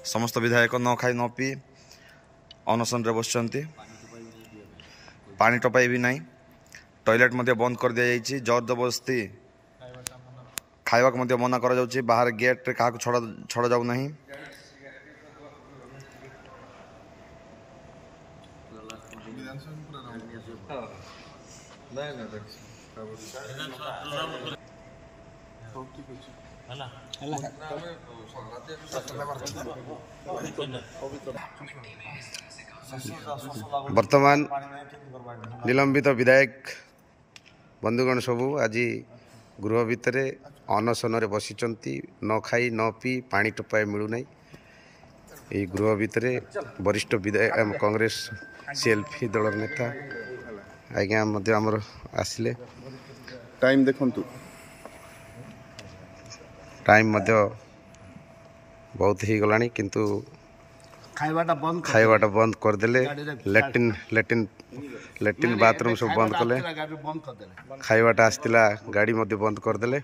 समस्त विधायक न खाई न पी अनशन बसुँच पानी टपाई भी नहीं टॉयलेट बंद कर दि जाइए जोर जबरदस्ती खावाक मना कर बाहर गेट रे क्या छड़ जाऊ नहीं वर्तमान निलंबित विधायक बंधुगण सबू आज गृह भितर अनशन बसी न खाई न पी पानी टोपाए मिलूना यही गृह भितर वरिष्ठ विधायक कांग्रेस सीएलपी दल नेता आज्ञा आमर आसिले टाइम देखंतु टाइम बहुत ही गलानी किंतु खाइबाटा बंद करदेले लैट्रिन बाथरूम सब बंद कले खाइबाटा आसला गाड़ी बंद करदेले